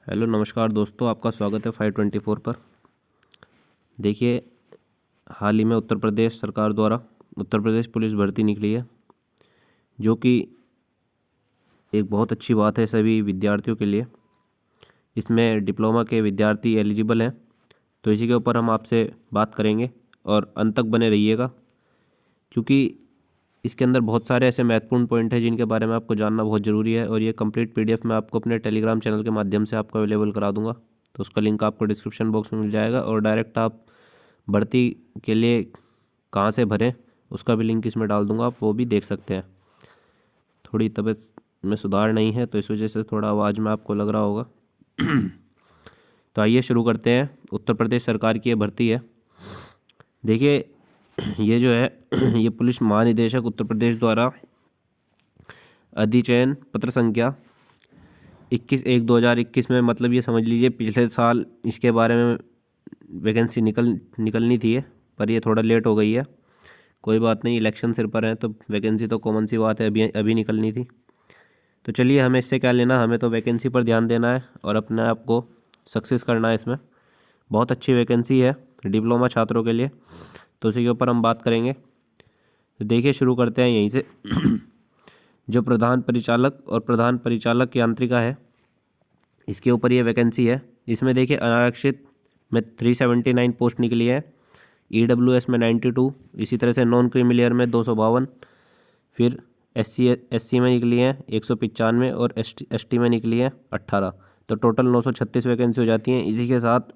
Hello नमस्कार दोस्तों, आपका स्वागत है 524 पर। देखिए, हाल ही में उत्तर प्रदेश सरकार द्वारा उत्तर प्रदेश पुलिस भर्ती निकली है, जो कि एक बहुत अच्छी बात है सभी विद्यार्थियों के लिए। इसमें डिप्लोमा के विद्यार्थी एलिजिबल हैं, तो इसी के ऊपर हम आपसे बात करेंगे और अंत तक बने रहिएगा, क्योंकि इसके अंदर बहुत सारे ऐसे महत्वपूर्ण पॉइंट हैं जिनके बारे में आपको जानना बहुत ज़रूरी है। और ये कंप्लीट पीडीएफ मैं आपको अपने टेलीग्राम चैनल के माध्यम से आपको अवेलेबल करा दूंगा, तो उसका लिंक आपको डिस्क्रिप्शन बॉक्स में मिल जाएगा। और डायरेक्ट आप भर्ती के लिए कहाँ से भरें उसका भी लिंक इसमें डाल दूंगा, आप वो भी देख सकते हैं। थोड़ी तबीयत में सुधार नहीं है, तो इस वजह से थोड़ा आवाज़ में आपको लग रहा होगा। तो आइए शुरू करते हैं। उत्तर प्रदेश सरकार की ये भर्ती है। देखिए, ये जो है ये पुलिस महानिदेशक उत्तर प्रदेश द्वारा अधिचयन पत्र संख्या 21/1/2021 में, मतलब ये समझ लीजिए पिछले साल इसके बारे में वैकेंसी निकलनी थी, पर ये थोड़ा लेट हो गई है। कोई बात नहीं, इलेक्शन सिर पर है तो वैकेंसी तो कॉमन सी बात है, अभी निकलनी थी। तो चलिए, हमें इससे क्या लेना, हमें तो वैकेंसी पर ध्यान देना है और अपने आप को सक्सेस करना है। इसमें बहुत अच्छी वैकेंसी है डिप्लोमा छात्रों के लिए, तो उसी के ऊपर हम बात करेंगे। तो देखिए, शुरू करते हैं यहीं से। जो प्रधान परिचालक और प्रधान परिचालक यांत्रिका है, इसके ऊपर ये वैकेंसी है। इसमें देखिए, अनारक्षित में 379 पोस्ट निकली है, EWS में 92, इसी तरह से नॉन क्रीमिलियर में 252, फिर SC में निकली है 195 और ST में निकली है 18। तो टोटल 936 वैकेंसी हो जाती हैं। इसी के साथ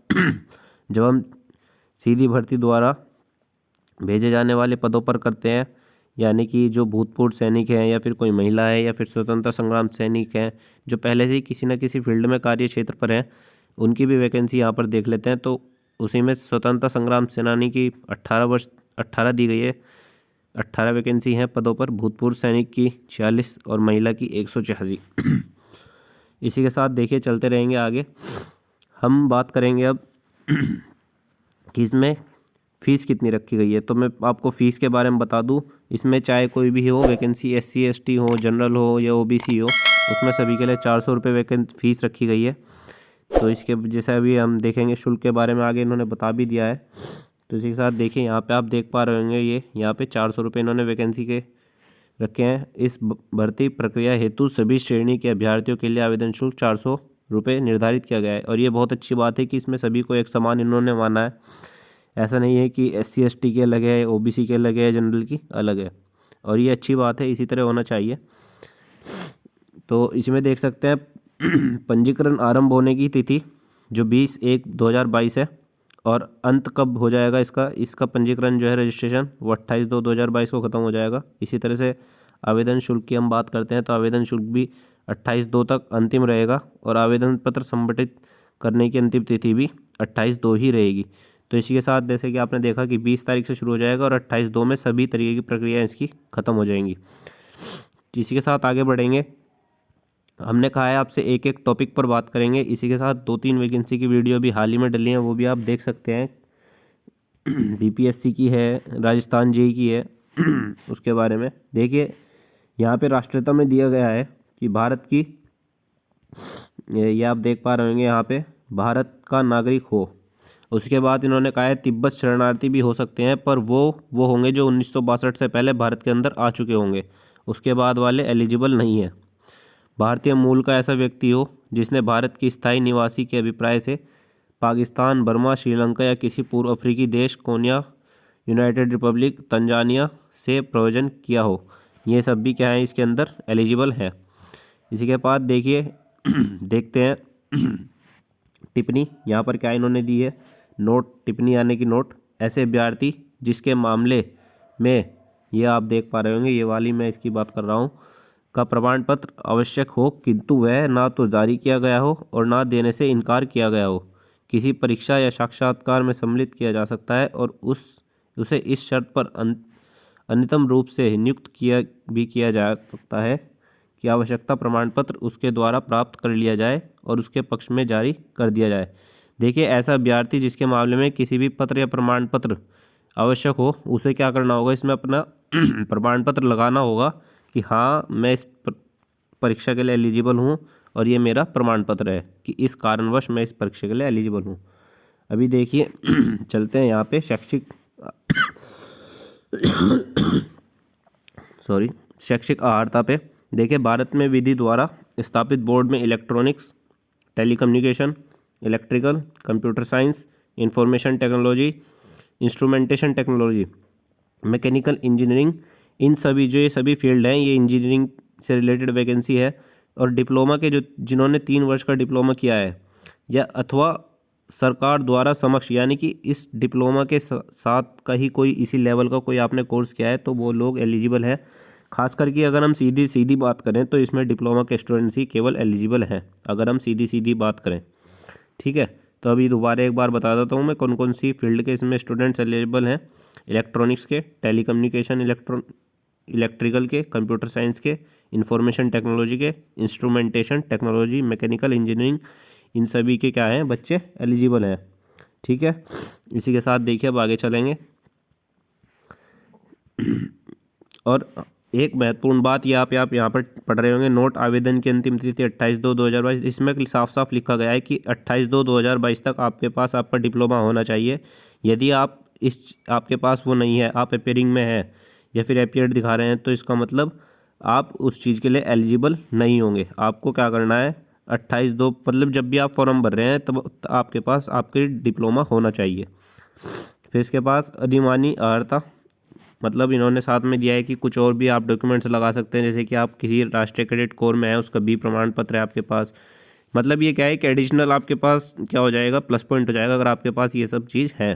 जब हम सीधी भर्ती द्वारा भेजे जाने वाले पदों पर करते हैं, यानी कि जो भूतपूर्व सैनिक हैं या फिर कोई महिला है या फिर स्वतंत्रता संग्राम सैनिक हैं जो पहले से ही किसी न किसी फील्ड में कार्य क्षेत्र पर हैं, उनकी भी वैकेंसी यहाँ पर देख लेते हैं। तो उसी में स्वतंत्रता संग्राम सेनानी की 18 दी गई है, 18 वैकेंसी हैं पदों पर। भूतपूर्व सैनिक की 46 और महिला की 186। इसी के साथ देखिए, चलते रहेंगे आगे। हम बात करेंगे अब कि इसमें फ़ीस कितनी रखी गई है। तो मैं आपको फ़ीस के बारे में बता दूं, इसमें चाहे कोई भी हो वैकेंसी, SC ST हो, जनरल हो या OBC हो, उसमें सभी के लिए 400 रुपये फ़ीस रखी गई है। तो इसके जैसे अभी हम देखेंगे, शुल्क के बारे में आगे इन्होंने बता भी दिया है। तो इसी के साथ देखिए, यहाँ पे आप देख पा रहे होंगे, ये यहाँ पे 400 रुपये इन्होंने वैकेंसी के रखे हैं। इस भर्ती प्रक्रिया हेतु सभी श्रेणी के अभ्यर्थियों के लिए आवेदन शुल्क 400 रुपये निर्धारित किया गया है। और ये बहुत अच्छी बात है कि इसमें सभी को एक समान इन्होंने माना है। ऐसा नहीं है कि SC ST के अलग है, OBC के अलग है, जनरल की अलग है, और ये अच्छी बात है, इसी तरह होना चाहिए। तो इसमें देख सकते हैं पंजीकरण आरंभ होने की तिथि जो 20/1/2022 है, और अंत कब हो जाएगा इसका पंजीकरण जो है रजिस्ट्रेशन, वो 28/2/2022 को ख़त्म हो जाएगा। इसी तरह से आवेदन शुल्क की हम बात करते हैं, तो आवेदन शुल्क भी 28/2 तक अंतिम रहेगा, और आवेदन पत्र संगठित करने की अंतिम तिथि भी 28/2 ही रहेगी। तो इसी के साथ जैसे कि आपने देखा कि 20 तारीख से शुरू हो जाएगा और 28/2 में सभी तरीके की प्रक्रिया इसकी ख़त्म हो जाएंगी। इसी के साथ आगे बढ़ेंगे। हमने कहा है आपसे एक एक टॉपिक पर बात करेंगे। इसी के साथ 2-3 वैकेंसी की वीडियो भी हाल ही में डली हैं, वो भी आप देख सकते हैं। BPSC की है, राजस्थान JEE की है। उसके बारे में देखिए, यहाँ पे राष्ट्रीयता में दिया गया है कि भारत की, ये आप देख पा रहे होंगे यहाँ पे, भारत का नागरिक हो। उसके बाद इन्होंने कहा है तिब्बत शरणार्थी भी हो सकते हैं, पर वो होंगे जो 1962 से पहले भारत के अंदर आ चुके होंगे, उसके बाद वाले एलिजिबल नहीं है। भारतीय मूल का ऐसा व्यक्ति हो जिसने भारत की स्थायी निवासी के अभिप्राय से पाकिस्तान, बर्मा, श्रीलंका या किसी पूर्व अफ्रीकी देश, कोन्या, यूनाइटेड रिपब्लिक, तंजानिया से प्रयोजन किया हो, ये सब भी क्या है इसके अंदर एलिजिबल है। इसी के बाद देखिए देखते हैं टिप्पणी यहाँ पर क्या इन्होंने दी है। नोट, टिप्पणी यानी कि नोट, ऐसे अभ्यर्थी जिसके मामले में, ये आप देख पा रहे होंगे, ये वाली मैं इसकी बात कर रहा हूँ, का प्रमाण पत्र आवश्यक हो किंतु वह ना तो जारी किया गया हो और ना देने से इनकार किया गया हो, किसी परीक्षा या साक्षात्कार में सम्मिलित किया जा सकता है और उसे इस शर्त पर अन्यतम रूप से नियुक्त किया जा सकता है कि आवश्यकता प्रमाण पत्र उसके द्वारा प्राप्त कर लिया जाए और उसके पक्ष में जारी कर दिया जाए। देखिए, ऐसा अभ्यर्थी जिसके मामले में किसी भी पत्र या प्रमाण पत्र आवश्यक हो, उसे क्या करना होगा, इसमें अपना प्रमाण पत्र लगाना होगा कि हाँ, मैं इस परीक्षा के लिए एलिजिबल हूँ और ये मेरा प्रमाण पत्र है कि इस कारणवश मैं इस परीक्षा के लिए एलिजिबल हूँ। अभी देखिए चलते हैं यहाँ पे शैक्षिक शैक्षिक अर्हता पे। देखिए भारत में विधि द्वारा स्थापित बोर्ड में electronics, telecommunication, electrical, computer science, information technology, instrumentation technology, mechanical engineering, इन सभी जो ये सभी फील्ड हैं ये इंजीनियरिंग से रिलेटेड वैकेंसी है। और डिप्लोमा के जो जिन्होंने 3 वर्ष का डिप्लोमा किया है या अथवा सरकार द्वारा समक्ष यानी कि इस डिप्लोमा के साथ का ही कोई इसी लेवल का कोई आपने कोर्स किया है तो वो लोग एलिजिबल है। खास करके अगर हम सीधी बात करें तो इसमें डिप्लोमा के स्टूडेंट्स ही केवल एलिजिबल हैं, अगर हम सीधी बात करें। ठीक है, तो अभी दोबारा एक बार बता देता हूँ मैं कौन कौन सी फील्ड के इसमें स्टूडेंट्स एलिजिबल हैं। इलेक्ट्रॉनिक्स के, टेलीकम्युनिकेशन इलेक्ट्रिकल के, कंप्यूटर साइंस के, इंफॉर्मेशन टेक्नोलॉजी के, इंस्ट्रूमेंटेशन टेक्नोलॉजी, मैकेनिकल इंजीनियरिंग, इन सभी के क्या हैं बच्चे एलिजिबल हैं। ठीक है, इसी के साथ देखिए अब आगे चलेंगे। और एक महत्वपूर्ण बात ये आप यहाँ पर पढ़ रहे होंगे, नोट आवेदन की अंतिम तिथि 28/2/2022। इसमें साफ साफ लिखा गया है कि 28/2/2022 तक आपके पास आपका डिप्लोमा होना चाहिए। यदि आप आपके पास वो नहीं है, आप अपेयरिंग में है या फिर एपियर्ड दिखा रहे हैं, तो इसका मतलब आप उस चीज़ के लिए एलिजिबल नहीं होंगे। आपको क्या करना है, 28/2 मतलब जब भी आप फॉर्म भर रहे हैं तब आपके पास आपके डिप्लोमा होना चाहिए। फिर इसके पास अधिमानी अर्हता, मतलब इन्होंने साथ में दिया है कि कुछ और भी आप डॉक्यूमेंट्स लगा सकते हैं, जैसे कि आप किसी राष्ट्रीय कैडेट कोर में है उसका भी प्रमाण पत्र है आपके पास। मतलब ये क्या है कि एडिशनल आपके पास क्या हो जाएगा, प्लस पॉइंट हो जाएगा अगर आपके पास ये सब चीज़ है।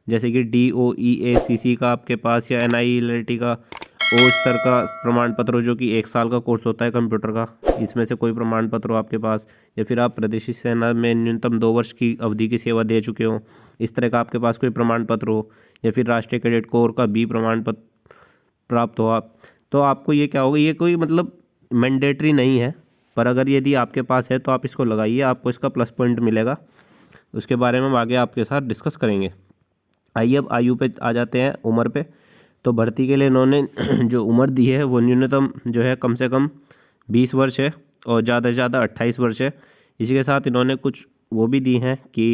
जैसे कि DOEACC का आपके पास या NIELT का ओ स्तर का प्रमाण पत्र हो, जो कि 1 साल का कोर्स होता है कंप्यूटर का, इसमें से कोई प्रमाण पत्र हो आपके पास, या फिर आप प्रदेशी सेना में न्यूनतम 2 वर्ष की अवधि की सेवा दे चुके हो, इस तरह का आपके पास कोई प्रमाण पत्र हो, या फिर राष्ट्रीय कैडेट कोर का भी प्रमाण पत्र प्राप्त हो आप, तो आपको ये क्या होगा, ये कोई मतलब मैंडेटरी नहीं है, पर अगर यदि आपके पास है तो आप इसको लगाइए, आपको इसका प्लस पॉइंट मिलेगा। उसके बारे में हम आगे आपके साथ डिस्कस करेंगे। आइए अब आयु पे आ जाते हैं, उम्र पे। तो भर्ती के लिए इन्होंने जो उम्र दी है वो न्यूनतम जो है कम से कम 20 वर्ष है और ज़्यादा से ज़्यादा 28 वर्ष है। इसी के साथ इन्होंने कुछ वो भी दी हैं कि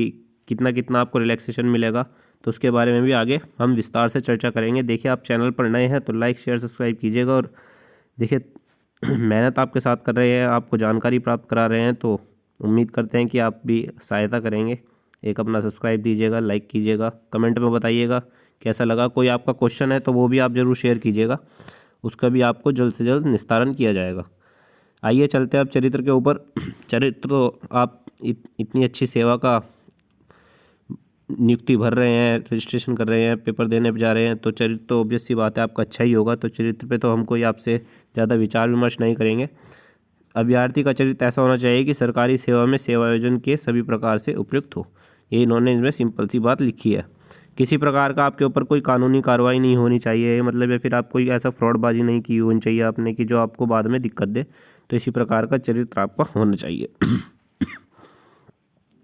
कितना कितना आपको रिलैक्सेशन मिलेगा, तो उसके बारे में भी आगे हम विस्तार से चर्चा करेंगे। देखिए आप चैनल पर नए हैं तो लाइक शेयर सब्सक्राइब कीजिएगा, और देखिए मेहनत आपके साथ कर रहे हैं, आपको जानकारी प्राप्त करा रहे हैं, तो उम्मीद करते हैं कि आप भी सहायता करेंगे। एक अपना सब्सक्राइब दीजिएगा, लाइक कीजिएगा, कमेंट में बताइएगा कैसा लगा। कोई आपका क्वेश्चन है तो वो भी आप ज़रूर शेयर कीजिएगा, उसका भी आपको जल्द से जल्द निस्तारण किया जाएगा। आइए चलते हैं अब चरित्र के ऊपर। चरित्र तो आप इतनी अच्छी सेवा का नियुक्ति भर रहे हैं, रजिस्ट्रेशन कर रहे हैं, पेपर देने जा रहे हैं, तो चरित्र तो ऑब्वियस सी बात है आपका अच्छा ही होगा। तो चरित्र पे तो हम कोई आपसे ज़्यादा विचार विमर्श नहीं करेंगे। अभ्यर्थी का चरित्र ऐसा होना चाहिए कि सरकारी सेवा में सेवायोजन के सभी प्रकार से उपयुक्त हो। ये इन्होंने इसमें सिंपल सी बात लिखी है। किसी प्रकार का आपके ऊपर कोई कानूनी कार्रवाई नहीं होनी चाहिए, मतलब या फिर आप कोई ऐसा फ्रॉडबाजी नहीं की होनी चाहिए आपने कि जो आपको बाद में दिक्कत दे, तो इसी प्रकार का चरित्र आपका होना चाहिए।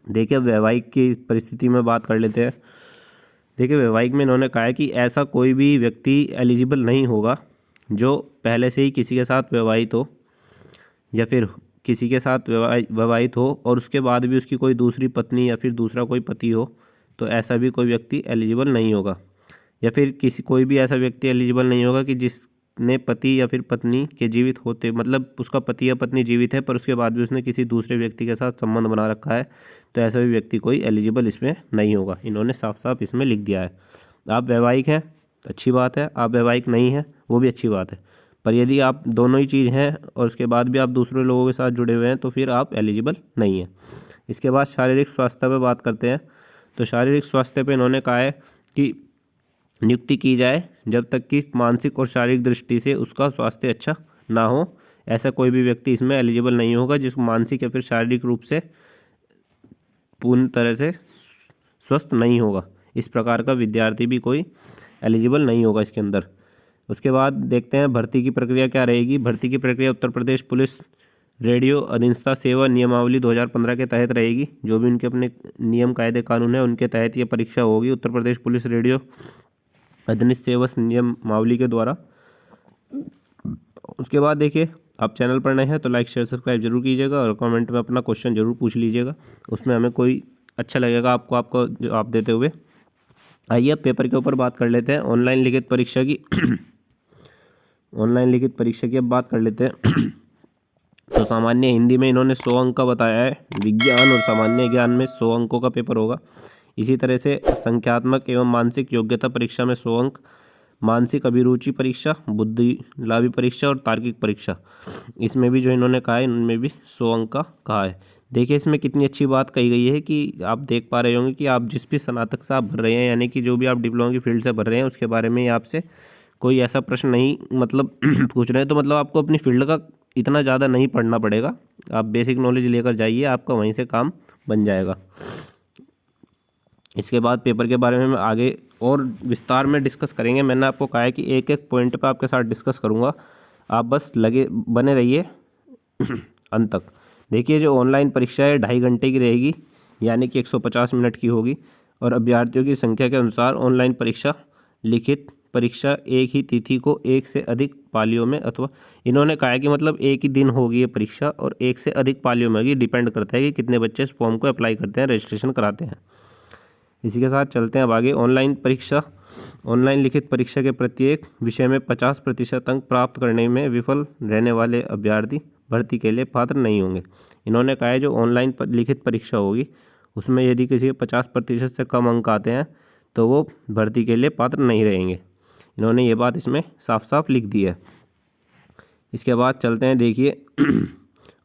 देखिए वैवाहिक की परिस्थिति में बात कर लेते हैं। देखिए वैवाहिक में इन्होंने कहा है कि ऐसा कोई भी व्यक्ति एलिजिबल नहीं होगा जो पहले से ही किसी के साथ विवाहित हो या फिर किसी के साथ विवाहित हो और उसके बाद भी उसकी कोई दूसरी पत्नी या फिर दूसरा कोई पति हो, तो ऐसा भी कोई व्यक्ति एलिजिबल नहीं होगा। या फिर कोई भी ऐसा व्यक्ति एलिजिबल नहीं होगा कि जिसने पति या फिर पत्नी के जीवित होते, मतलब उसका पति या पत्नी जीवित है पर उसके बाद भी उसने किसी दूसरे व्यक्ति के साथ संबंध बना रखा है, तो ऐसा भी व्यक्ति कोई एलिजिबल इसमें नहीं होगा। इन्होंने साफ साफ इसमें लिख दिया है। आप वैवाहिक हैं तो अच्छी बात है, आप वैवाहिक नहीं हैं वो भी अच्छी बात है, पर यदि आप दोनों ही चीज़ हैं और उसके बाद भी आप दूसरे लोगों के साथ जुड़े हुए हैं तो फिर आप एलिजिबल नहीं हैं। इसके बाद शारीरिक स्वास्थ्य पे बात करते हैं। तो शारीरिक स्वास्थ्य पे इन्होंने कहा है कि नियुक्ति की जाए जब तक कि मानसिक और शारीरिक दृष्टि से उसका स्वास्थ्य अच्छा ना हो। ऐसा कोई भी व्यक्ति इसमें एलिजिबल नहीं होगा जिसको मानसिक या फिर शारीरिक रूप से पूर्ण तरह से स्वस्थ नहीं होगा। इस प्रकार का विद्यार्थी भी कोई एलिजिबल नहीं होगा इसके अंदर। उसके बाद देखते हैं भर्ती की प्रक्रिया क्या रहेगी। भर्ती की प्रक्रिया उत्तर प्रदेश पुलिस रेडियो अधीनस्थ सेवा नियमावली 2015 के तहत रहेगी। जो भी उनके अपने नियम कायदे कानून है उनके तहत ये परीक्षा होगी उत्तर प्रदेश पुलिस रेडियो अधीनस्थ सेवा नियमावली के द्वारा। उसके बाद देखिए आप चैनल पर नए हैं तो लाइक शेयर सब्सक्राइब जरूर कीजिएगा और कमेंट में अपना क्वेश्चन जरूर पूछ लीजिएगा, उसमें हमें कोई अच्छा लगेगा आपको जवाब देते हुए। आइए अब पेपर के ऊपर बात कर लेते हैं, ऑनलाइन लिखित परीक्षा की ऑनलाइन लिखित परीक्षा की अब बात कर लेते हैं। तो सामान्य हिंदी में इन्होंने 100 अंक का बताया है, विज्ञान और सामान्य ज्ञान में 100 अंकों का पेपर होगा। इसी तरह से संख्यात्मक एवं मानसिक योग्यता परीक्षा में 100 अंक, मानसिक अभिरुचि परीक्षा, बुद्धि लाभी परीक्षा और तार्किक परीक्षा, इसमें भी जो इन्होंने कहा है इनमें भी 100 अंक का कहा है। देखिए इसमें कितनी अच्छी बात कही गई है कि आप देख पा रहे होंगे कि आप जिस भी स्नातक से आप भर रहे हैं, यानी कि जो भी आप डिप्लोमा की फील्ड से भर रहे हैं, उसके बारे में आपसे कोई ऐसा प्रश्न नहीं मतलब पूछ रहे हैं, तो मतलब आपको अपनी फील्ड का इतना ज़्यादा नहीं पढ़ना पड़ेगा, आप बेसिक नॉलेज लेकर जाइए, आपका वहीं से काम बन जाएगा। इसके बाद पेपर के बारे में हम आगे और विस्तार में डिस्कस करेंगे। मैंने आपको कहा है कि एक एक पॉइंट पे आपके साथ डिस्कस करूँगा, आप बस बने रहिए अंत तक। देखिए जो ऑनलाइन परीक्षा है 2.5 घंटे की रहेगी, यानी कि 150 मिनट की होगी, और अभ्यर्थियों की संख्या के अनुसार ऑनलाइन परीक्षा लिखित परीक्षा एक ही तिथि को एक से अधिक पालियों में, अथवा इन्होंने कहा है कि मतलब एक ही दिन होगी ये परीक्षा और एक से अधिक पालियों में होगी, डिपेंड करता है कि कितने बच्चे इस फॉर्म को अप्लाई करते हैं, रजिस्ट्रेशन कराते हैं। इसी के साथ चलते हैं अब आगे। ऑनलाइन लिखित परीक्षा के प्रत्येक विषय में 50% अंक प्राप्त करने में विफल रहने वाले अभ्यर्थी भर्ती के लिए पात्र नहीं होंगे। इन्होंने कहा है जो ऑनलाइन लिखित परीक्षा होगी उसमें यदि किसी के 50% से कम अंक आते हैं तो वो भर्ती के लिए पात्र नहीं रहेंगे। इन्होंने ये बात इसमें साफ साफ लिख दी है। इसके बाद चलते हैं, देखिए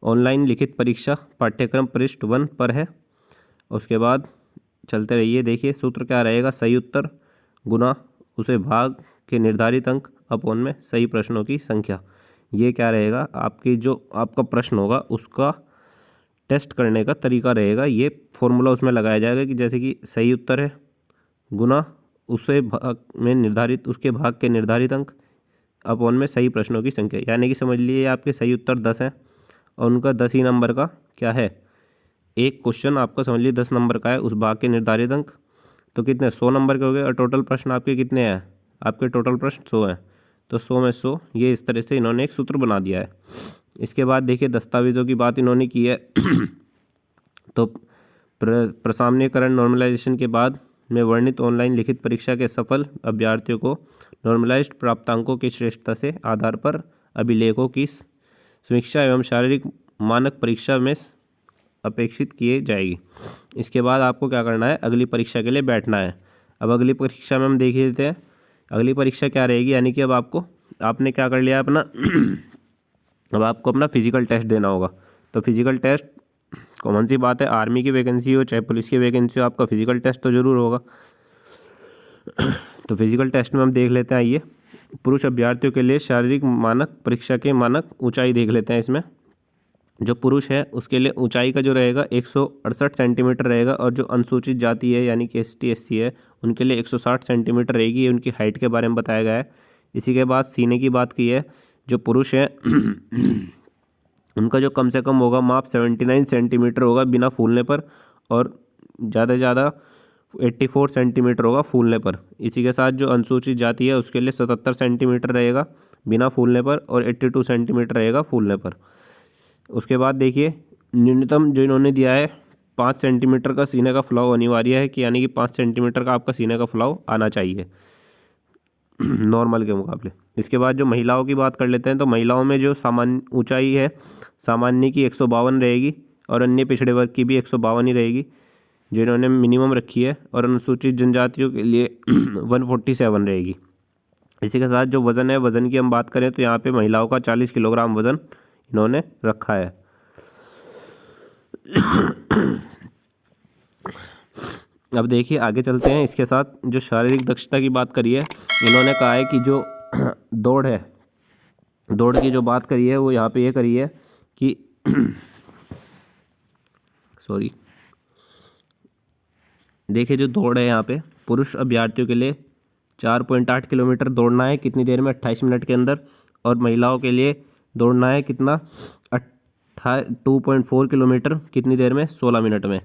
ऑनलाइन लिखित परीक्षा पाठ्यक्रम पृष्ठ 1 पर है। उसके बाद चलते रहिए, देखिए सूत्र क्या रहेगा, सही उत्तर गुना उसे भाग के निर्धारित अंक अपॉन में सही प्रश्नों की संख्या। ये क्या रहेगा, आपकी जो आपका प्रश्न होगा उसका टेस्ट करने का तरीका रहेगा। ये फॉर्मूला उसमें लगाया जाएगा कि जैसे कि सही उत्तर है गुना उसे भाग में निर्धारित उसके भाग के निर्धारित अंक अपॉन में सही प्रश्नों की संख्या, यानी कि समझ लीजिए आपके सही उत्तर 10 हैं और उनका 10 ही नंबर का क्या है, एक क्वेश्चन आपका समझ लीजिए 10 नंबर का है, उस भाग के निर्धारित अंक तो कितने 100 नंबर के हो गए, और टोटल प्रश्न आपके कितने हैं, आपके टोटल प्रश्न 100 हैं, तो 100 में 100, ये इस तरह से इन्होंने एक सूत्र बना दिया है। इसके बाद देखिए दस्तावेज़ों की बात इन्होंने की है तो प्रसामनीकरण नॉर्मलाइजेशन के बाद में वर्णित ऑनलाइन लिखित परीक्षा के सफल अभ्यर्थियों को नॉर्मलाइज्ड प्राप्तांकों की श्रेष्ठता से आधार पर अभिलेखों की समीक्षा एवं शारीरिक मानक परीक्षा में अपेक्षित किए जाएगी। इसके बाद आपको क्या करना है, अगली परीक्षा के लिए बैठना है। अब अगली परीक्षा में हम देख लेते हैं अगली परीक्षा क्या रहेगी, यानी कि अब आपने क्या कर लिया अपना अब आपको अपना फिजिकल टेस्ट देना होगा। तो फिजिकल टेस्ट कॉमन सी बात है, आर्मी की वैकेंसी हो चाहे पुलिस की वैकेंसी हो, आपका फिजिकल टेस्ट तो ज़रूर होगा। तो फिजिकल टेस्ट में हम देख लेते हैं, आइए पुरुष अभ्यर्थियों के लिए शारीरिक मानक परीक्षा के मानक ऊंचाई देख लेते हैं। इसमें जो पुरुष है उसके लिए ऊंचाई का जो रहेगा 168 सेंटीमीटर रहेगा, और जो अनुसूचित जाति है यानी कि ST SC है उनके लिए 160 सेंटीमीटर रहेगी। ये उनकी हाइट के बारे में बताया गया है। इसी के बाद सीने की बात की है, जो पुरुष है उनका जो कम से कम होगा माप 79 सेंटीमीटर होगा बिना फूलने पर, और ज़्यादा से ज़्यादा 84 सेंटीमीटर होगा फूलने पर। इसी के साथ जो अनुसूचित जाति है उसके लिए 77 सेंटीमीटर रहेगा बिना फूलने पर, और 82 सेंटीमीटर रहेगा फूलने पर। उसके बाद देखिए न्यूनतम जो इन्होंने दिया है 5 सेंटीमीटर का सीने का फुलाव अनिवार्य है, कि यानी कि 5 सेंटीमीटर का आपका सीने का फुलाव आना चाहिए नॉर्मल के मुकाबले। इसके बाद जो महिलाओं की बात कर लेते हैं, तो महिलाओं में जो सामान्य ऊंचाई है सामान्य की 152 रहेगी, और अन्य पिछड़े वर्ग की भी 152 ही रहेगी जो इन्होंने मिनिमम रखी है, और अनुसूचित जनजातियों के लिए 147 रहेगी। इसी के साथ जो वज़न है, वज़न की हम बात करें तो यहाँ पे महिलाओं का 40 किलोग्राम वज़न इन्होंने रखा है। अब देखिए आगे चलते हैं। इसके साथ जो शारीरिक दक्षता की बात करी है, इन्होंने कहा है कि जो दौड़ है, दौड़ की जो बात करी है वो यहाँ पे ये करी है कि सॉरी देखिए जो दौड़ है यहाँ पे पुरुष अभ्यर्थियों के लिए 4.8 किलोमीटर दौड़ना है कितनी देर में, 28 मिनट के अंदर, और महिलाओं के लिए दौड़ना है कितना 2.4 किलोमीटर कितनी देर में, 16 मिनट में।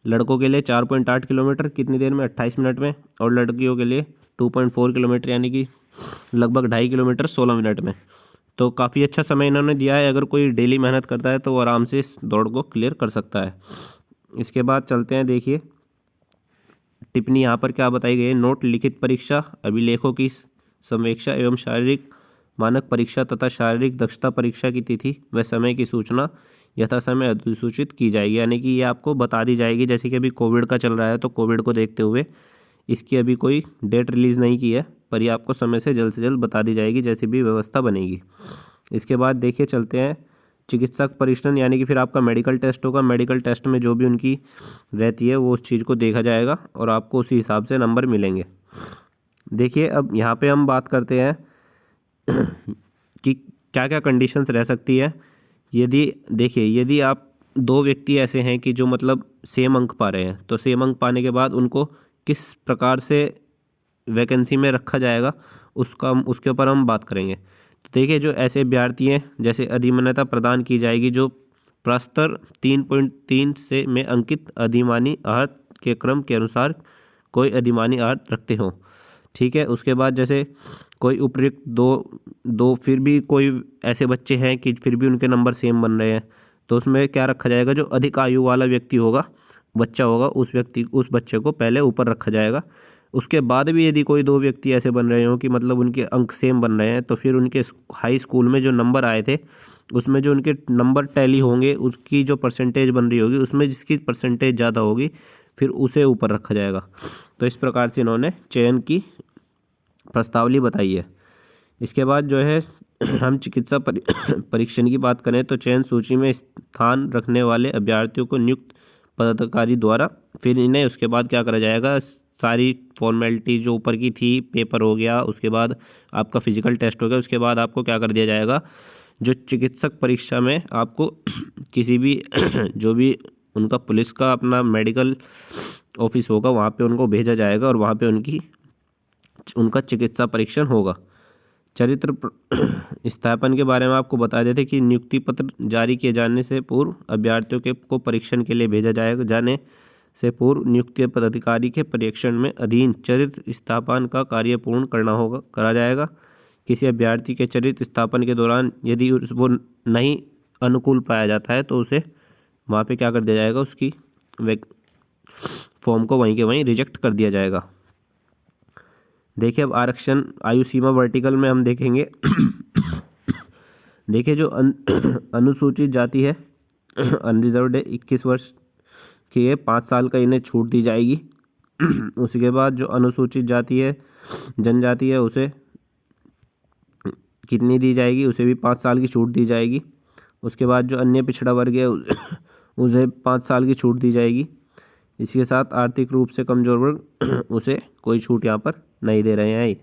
लड़कों के लिए 4.8 किलोमीटर कितनी देर में, 28 मिनट में, और लड़कियों के लिए 2.4 किलोमीटर यानी कि लगभग 2.5 किलोमीटर 16 मिनट में। तो काफ़ी अच्छा समय इन्होंने दिया है। अगर कोई डेली मेहनत करता है तो वो आराम से इस दौड़ को क्लियर कर सकता है। इसके बाद चलते हैं, देखिए टिप्पणी यहाँ पर क्या बताई गई है। नोट: लिखित परीक्षा, अभिलेखों की संवेक्षा एवं शारीरिक मानक परीक्षा तथा शारीरिक दक्षता परीक्षा की तिथि व समय की सूचना यथा समय अधिसूचित की जाएगी। यानी कि ये आपको बता दी जाएगी। जैसे कि अभी कोविड का चल रहा है तो कोविड को देखते हुए इसकी अभी कोई डेट रिलीज़ नहीं की है, पर ये आपको समय से जल्द बता दी जाएगी जैसी भी व्यवस्था बनेगी। इसके बाद देखिए चलते हैं चिकित्सक परीक्षण, यानी कि फिर आपका मेडिकल टेस्ट होगा। मेडिकल टेस्ट में जो भी उनकी रहती है वो उस चीज़ को देखा जाएगा और आपको उसी हिसाब से नंबर मिलेंगे। देखिए अब यहाँ पे हम बात करते हैं कि क्या क्या कंडीशंस रह सकती है। यदि आप दो व्यक्ति ऐसे हैं कि जो मतलब सेम अंक पा रहे हैं, तो सेम अंक पाने के बाद उनको किस प्रकार से वैकेंसी में रखा जाएगा उसके ऊपर हम बात करेंगे। तो देखिए जो ऐसे अभ्यर्थी हैं, जैसे अधिमान्यता प्रदान की जाएगी जो प्रस्तर 3.3 से में अंकित अधिमानी आहत के क्रम के अनुसार कोई अधिमानी आहत रखते हों। ठीक है। उसके बाद जैसे कोई उपयुक्त दो फिर भी कोई ऐसे बच्चे हैं कि फिर भी उनके नंबर सेम बन रहे हैं, तो उसमें क्या रखा जाएगा, जो अधिक आयु वाला व्यक्ति होगा, बच्चा होगा, उस बच्चे को पहले ऊपर रखा जाएगा। उसके बाद भी यदि कोई दो व्यक्ति ऐसे बन रहे हो कि मतलब उनके अंक सेम बन रहे हैं, तो फिर उनके हाई स्कूल में जो नंबर आए थे उसमें जो उनके नंबर टैली होंगे उसकी जो परसेंटेज बन रही होगी उसमें जिसकी परसेंटेज ज़्यादा होगी फिर उसे ऊपर रखा जाएगा। तो इस प्रकार से इन्होंने चयन की प्रस्तावली बताई है। इसके बाद जो है हम चिकित्सा परीक्षण की बात करें तो चयन सूची में स्थान रखने वाले अभ्यर्थियों को नियुक्त पदाधिकारी द्वारा फिर इन्हें उसके बाद क्या करा जाएगा, सारी फॉर्मेलिटी जो ऊपर की थी, पेपर हो गया, उसके बाद आपका फिजिकल टेस्ट हो गया, उसके बाद आपको क्या कर दिया जाएगा, जो चिकित्सक परीक्षा में आपको किसी भी जो भी उनका पुलिस का अपना मेडिकल ऑफिस होगा वहाँ पे उनको भेजा जाएगा और वहाँ पे उनका चिकित्सा परीक्षण होगा। चरित्र स्थापन के बारे में आपको बता देते कि नियुक्ति पत्र जारी किए जाने से पूर्व अभ्यर्थियों को परीक्षण के लिए भेजा जाएगा। जाने से पूर्व नियुक्त पदाधिकारी के परीक्षण में अधीन चरित्र स्थापन का कार्य पूर्ण करा जाएगा। किसी अभ्यर्थी के चरित्र स्थापन के दौरान यदि वो नहीं अनुकूल पाया जाता है तो उसे वहाँ पे क्या कर दिया जाएगा, उसकी फॉर्म को वहीं के वहीं रिजेक्ट कर दिया जाएगा। देखिए अब आरक्षण आयु सीमा वर्टिकल में हम देखेंगे। देखिए जो अनुसूचित जाति है अनरिजर्व्ड है 21 वर्ष की है, 5 साल का इन्हें छूट दी जाएगी। उसके बाद जो अनुसूचित जाति है जनजाति है उसे कितनी दी जाएगी, उसे भी 5 साल की छूट दी जाएगी। उसके बाद जो अन्य पिछड़ा वर्ग है उसे 5 साल की छूट दी जाएगी। इसके साथ आर्थिक रूप से कमजोर वर्ग उसे कोई छूट यहाँ पर नहीं दे रहे हैं।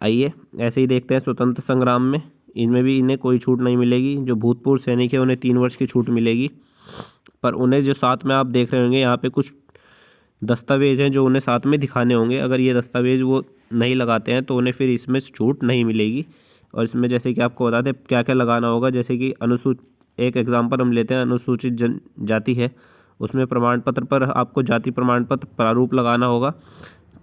आइए ऐसे ही देखते हैं स्वतंत्र संग्राम में, इनमें भी इन्हें कोई छूट नहीं मिलेगी। जो भूतपूर्व सैनिक है उन्हें 3 वर्ष की छूट मिलेगी, पर उन्हें जो साथ में आप देख रहे होंगे यहाँ पे कुछ दस्तावेज हैं जो उन्हें साथ में दिखाने होंगे। अगर ये दस्तावेज वो नहीं लगाते हैं तो उन्हें फिर इसमें छूट नहीं मिलेगी। और इसमें जैसे कि आपको बता दें क्या क्या लगाना होगा, जैसे कि एक एग्जाम्पल हम लेते हैं, अनुसूचित जनजाति है उसमें प्रमाण पत्र पर आपको जाति प्रमाण पत्र प्रारूप लगाना होगा।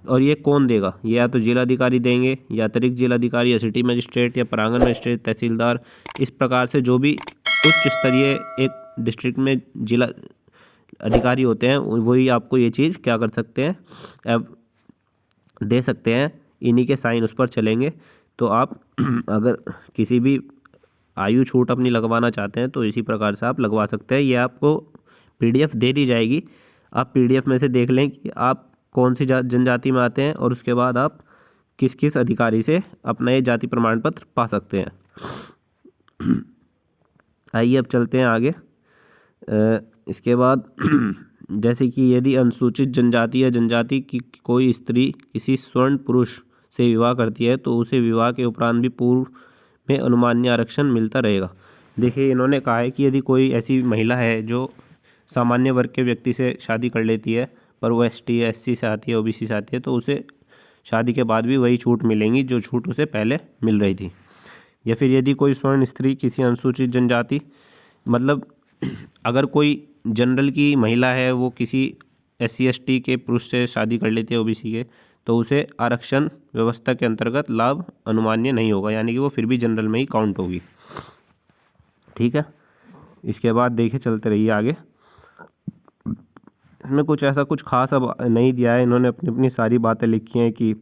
और ये कौन देगा, ये या तो जिलाधिकारी देंगे या अतिरिक्त जिलाधिकारी या सिटी मजिस्ट्रेट या प्रांगण मजिस्ट्रेट, तहसीलदार, इस प्रकार से जो भी उच्च स्तरीय एक डिस्ट्रिक्ट में जिला अधिकारी होते हैं वही आपको ये चीज़ क्या कर सकते हैं, अब दे सकते हैं। इन्हीं के साइन उस पर चलेंगे। तो आप अगर किसी भी आयु छूट अपनी लगवाना चाहते हैं तो इसी प्रकार से आप लगवा सकते हैं। ये आपको PDF दे दी जाएगी, आप PDF में से देख लें कि आप कौन सी जनजाति में आते हैं और उसके बाद आप किस किस अधिकारी से अपना ये जाति प्रमाण पत्र पा सकते हैं। आइए अब चलते हैं आगे। इसके बाद जैसे कि यदि अनुसूचित जनजाति या जनजाति की कोई स्त्री किसी स्वर्ण पुरुष से विवाह करती है तो उसे विवाह के उपरांत भी पूर्व में अनुमान्य आरक्षण मिलता रहेगा। देखिए इन्होंने कहा है कि यदि कोई ऐसी महिला है जो सामान्य वर्ग के व्यक्ति से शादी कर लेती है पर वो ST या SC से आती है, OBC से आती है, तो उसे शादी के बाद भी वही छूट मिलेंगी जो छूट उसे पहले मिल रही थी। या फिर यदि कोई स्वर्ण स्त्री किसी अनुसूचित जनजाति, मतलब अगर कोई जनरल की महिला है वो किसी SC ST के पुरुष से शादी कर लेती है OBC के, तो उसे आरक्षण व्यवस्था के अंतर्गत लाभ अनुमान्य नहीं होगा, यानी कि वो फिर भी जनरल में ही काउंट होगी। ठीक है, इसके बाद देखिए चलते रहिए आगे। इसमें कुछ ऐसा कुछ खास अब नहीं दिया है, इन्होंने अपनी अपनी सारी बातें लिखी हैं कि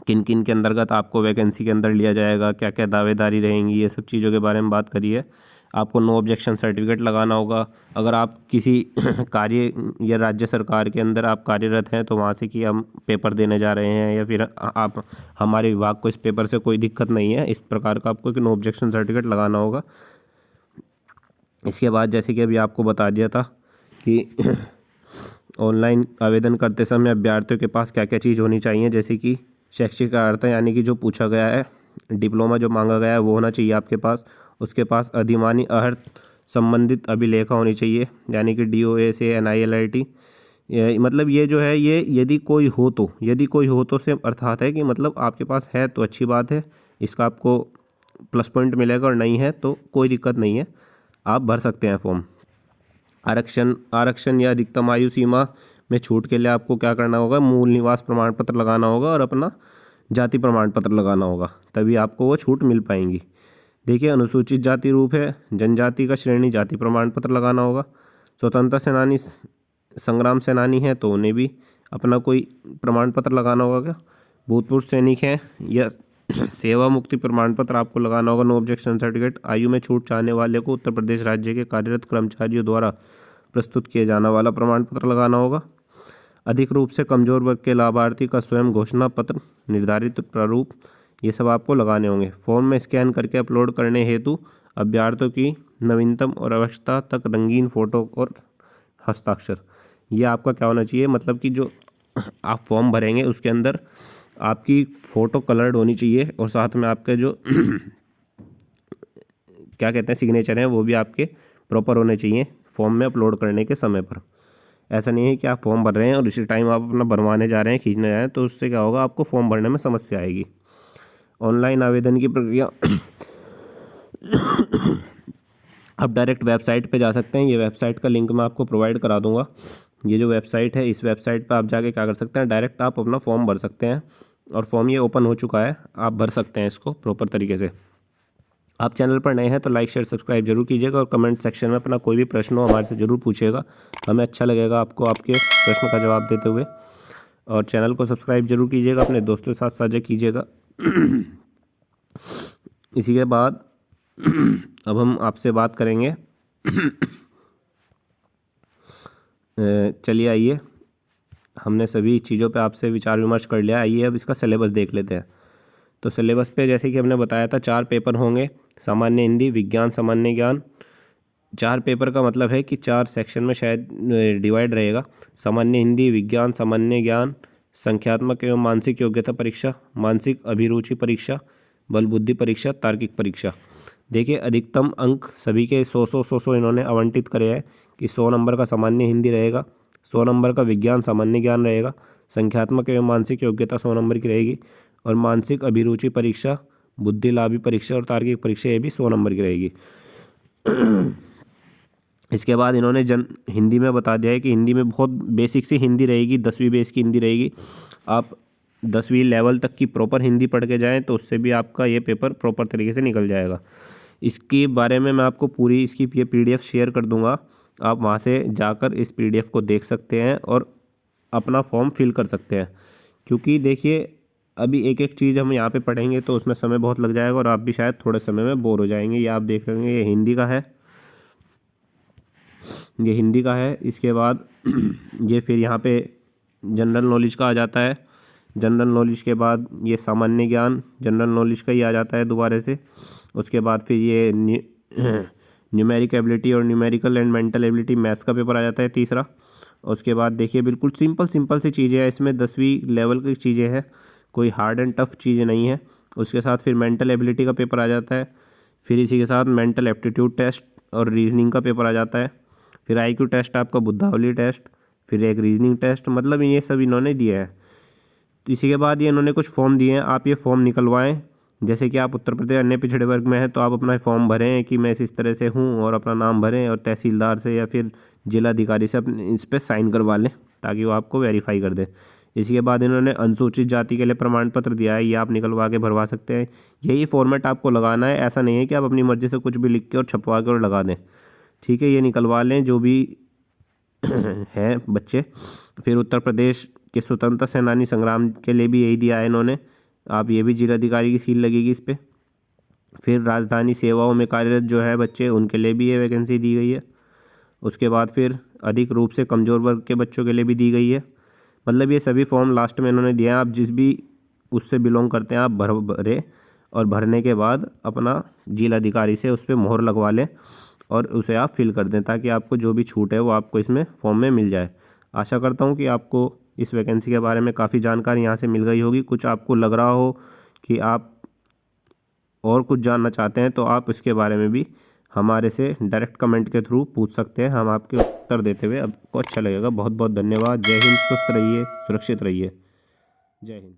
किन किन के अंतर्गत आपको वैकेंसी के अंदर लिया जाएगा, क्या क्या दावेदारी रहेंगी, ये सब चीज़ों के बारे में बात करी है। आपको नो ऑब्जेक्शन सर्टिफिकेट लगाना होगा। अगर आप किसी कार्य या राज्य सरकार के अंदर आप कार्यरत हैं तो वहाँ से कि हम पेपर देने जा रहे हैं, या फिर आप हमारे विभाग को इस पेपर से कोई दिक्कत नहीं है, इस प्रकार का आपको एक नो ऑब्जेक्शन सर्टिफिकेट लगाना होगा। इसके बाद जैसे कि अभी आपको बता दिया था कि ऑनलाइन आवेदन करते समय अभ्यर्थियों के पास क्या क्या चीज़ होनी चाहिए, जैसे कि शैक्षिक अर्हता यानी कि जो पूछा गया है, डिप्लोमा जो मांगा गया है वो होना चाहिए आपके पास। उसके पास अधिमानी अर्हता संबंधित अभिलेखा होनी चाहिए, यानी कि DOA से NILIT, मतलब ये जो है ये यदि कोई हो तो से अर्थात है कि मतलब आपके पास है तो अच्छी बात है, इसका आपको प्लस पॉइंट मिलेगा, और नहीं है तो कोई दिक्कत नहीं है, आप भर सकते हैं फॉर्म। आरक्षण या अधिकतम आयु सीमा में छूट के लिए आपको क्या करना होगा, मूल निवास प्रमाण पत्र लगाना होगा और अपना जाति प्रमाण पत्र लगाना होगा, तभी आपको वो छूट मिल पाएंगी। देखिए, अनुसूचित जाति रूप है, जनजाति का श्रेणी जाति प्रमाण पत्र लगाना होगा। स्वतंत्रता सेनानी संग्राम सेनानी है तो उन्हें भी अपना कोई प्रमाण पत्र लगाना होगा। क्या भूतपूर्व सैनिक हैं या सेवा मुक्ति प्रमाण पत्र आपको लगाना होगा। नो ऑब्जेक्शन सर्टिफिकेट, आयु में छूट चाहने वाले को उत्तर प्रदेश राज्य के कार्यरत कर्मचारियों द्वारा प्रस्तुत किए जाने वाला प्रमाण पत्र लगाना होगा। अधिक रूप से कमजोर वर्ग के लाभार्थी का स्वयं घोषणा पत्र निर्धारित प्रारूप, ये सब आपको लगाने होंगे। फॉर्म में स्कैन करके अपलोड करने हेतु अभ्यर्थियों की नवीनतम और आवश्यकता तक रंगीन फोटो और हस्ताक्षर, ये आपका क्या होना चाहिए, मतलब कि जो आप फॉर्म भरेंगे उसके अंदर आपकी फ़ोटो कलर्ड होनी चाहिए, और साथ में आपके जो क्या कहते हैं सिग्नेचर हैं वो भी आपके प्रॉपर होने चाहिए फॉर्म में अपलोड करने के समय पर। ऐसा नहीं है कि आप फॉर्म भर रहे हैं और उसी टाइम आप अपना भरवाने जा रहे हैं, खींचने जा रहे हैं, तो उससे क्या होगा, आपको फॉर्म भरने में समस्या आएगी। ऑनलाइन आवेदन की प्रक्रिया आप डायरेक्ट वेबसाइट पे जा सकते हैं, ये वेबसाइट का लिंक मैं आपको प्रोवाइड करा दूंगा। ये जो वेबसाइट है, इस वेबसाइट पे आप जाके क्या कर सकते हैं, डायरेक्ट आप अपना फॉर्म भर सकते हैं, और फॉर्म ये ओपन हो चुका है, आप भर सकते हैं इसको प्रॉपर तरीके से। आप चैनल पर नए हैं तो लाइक शेयर सब्सक्राइब जरूर कीजिएगा, और कमेंट सेक्शन में अपना कोई भी प्रश्न हो हमारे से ज़रूर पूछिएगा, हमें अच्छा लगेगा आपको आपके प्रश्न का जवाब देते हुए। और चैनल को सब्सक्राइब जरूर कीजिएगा, अपने दोस्तों के साथ साझा कीजिएगा। इसी के बाद अब हम आपसे बात करेंगे चलिए आइए, हमने सभी चीज़ों पे आपसे विचार विमर्श कर लिया, आइए अब इसका सिलेबस देख लेते हैं। तो सिलेबस पे जैसे कि हमने बताया था 4 पेपर होंगे, सामान्य हिंदी, विज्ञान, सामान्य ज्ञान। 4 पेपर का मतलब है कि 4 सेक्शन में शायद डिवाइड रहेगा। सामान्य हिंदी, विज्ञान, सामान्य ज्ञान, संख्यात्मक एवं मानसिक योग्यता परीक्षा, मानसिक अभिरुचि परीक्षा, बल बुद्धि परीक्षा, तार्किक परीक्षा। देखिए, अधिकतम अंक सभी के 100 इन्होंने आवंटित करे हैं कि 100 नंबर का सामान्य हिंदी रहेगा, 100 नंबर का विज्ञान सामान्य ज्ञान रहेगा, संख्यात्मक एवं मानसिक योग्यता 100 नंबर की रहेगी, और मानसिक अभिरुचि परीक्षा, बुद्धि लाभी परीक्षा और तार्किक परीक्षा ये भी 100 नंबर की रहेगी। इसके बाद इन्होंने हिंदी में बता दिया है कि हिंदी में बहुत बेसिक सी हिंदी रहेगी, 10वीं बेस की हिंदी रहेगी। आप 10वीं लेवल तक की प्रॉपर हिंदी पढ़ के जाएँ तो उससे भी आपका ये पेपर प्रॉपर तरीके से निकल जाएगा। इसके बारे में मैं आपको पूरी इसकी ये PDF शेयर कर दूंगा, आप वहाँ से जाकर इस PDF को देख सकते हैं और अपना फॉर्म फिल कर सकते हैं। क्योंकि देखिए, अभी एक एक चीज़ हम यहाँ पे पढ़ेंगे तो उसमें समय बहुत लग जाएगा और आप भी शायद थोड़े समय में बोर हो जाएंगे। ये आप देख लेंगे, ये हिंदी का है, ये हिंदी का है। इसके बाद ये फिर यहाँ पे जनरल नॉलेज का आ जाता है। जनरल नॉलेज के बाद ये सामान्य ज्ञान जनरल नॉलेज का ही आ जाता है दोबारा से। उसके बाद फिर ये न्यूमेरिक एबिलिटी और numerical and mental ability maths का पेपर आ जाता है तीसरा। उसके बाद देखिए, बिल्कुल सिंपल सी चीज़ें हैं इसमें, 10वीं लेवल की चीज़ें हैं, कोई हार्ड एंड टफ चीज़ें नहीं है। उसके साथ फिर मेंटल एबिलिटी का पेपर आ जाता है, फिर इसी के साथ मेंटल एप्टीट्यूड टेस्ट और रीजनिंग का पेपर आ जाता है, फिर IQ टेस्ट आपका, बुद्धावली टेस्ट, फिर एक रीजनिंग टेस्ट, मतलब ये सब इन्होंने दिए हैं। तो इसी के बाद ये इन्होंने कुछ फॉर्म दिए हैं, आप ये फॉर्म निकलवाएं। जैसे कि आप उत्तर प्रदेश अन्य पिछड़े वर्ग में हैं तो आप अपना फॉर्म भरें कि मैं इस तरह से हूँ, और अपना नाम भरें और तहसीलदार से या फिर जिलाधिकारी से अपने इस पर साइन करवा लें ताकि वो आपको वेरीफाई कर दें। इसके बाद इन्होंने अनुसूचित जाति के लिए प्रमाण पत्र दिया है, ये आप निकलवा के भरवा सकते हैं। यही फॉर्मेट आपको लगाना है, ऐसा नहीं है कि आप अपनी मर्ज़ी से कुछ भी लिख के और छपवा के और लगा दें। ठीक है, ये निकलवा लें जो भी हैं बच्चे। फिर उत्तर प्रदेश के स्वतंत्रता सेनानी संग्राम के लिए भी यही दिया है इन्होंने, आप ये भी जिलाधिकारी की सील लगेगी इस पर। फिर राजधानी सेवाओं में कार्यरत जो है बच्चे, उनके लिए भी ये वैकेंसी दी गई है। उसके बाद फिर अधिक रूप से कमज़ोर वर्ग के बच्चों के लिए भी दी गई है। मतलब ये सभी फॉर्म लास्ट में इन्होंने दिया है, आप जिस भी उससे बिलोंग करते हैं आप भरें और भरने के बाद अपना जिलाधिकारी से उस पर मोहर लगवा लें और उसे आप फिल कर दें, ताकि आपको जो भी छूट है वो आपको इसमें फॉर्म में मिल जाए। आशा करता हूँ कि आपको इस वैकेंसी के बारे में काफ़ी जानकारी यहाँ से मिल गई होगी। कुछ आपको लग रहा हो कि आप और कुछ जानना चाहते हैं तो आप इसके बारे में भी हमारे से डायरेक्ट कमेंट के थ्रू पूछ सकते हैं, हम आपके उत्तर देते हुए आपको अच्छा लगेगा। बहुत बहुत धन्यवाद। जय हिंद, स्वस्थ रहिए, सुरक्षित रहिए। जय हिंद।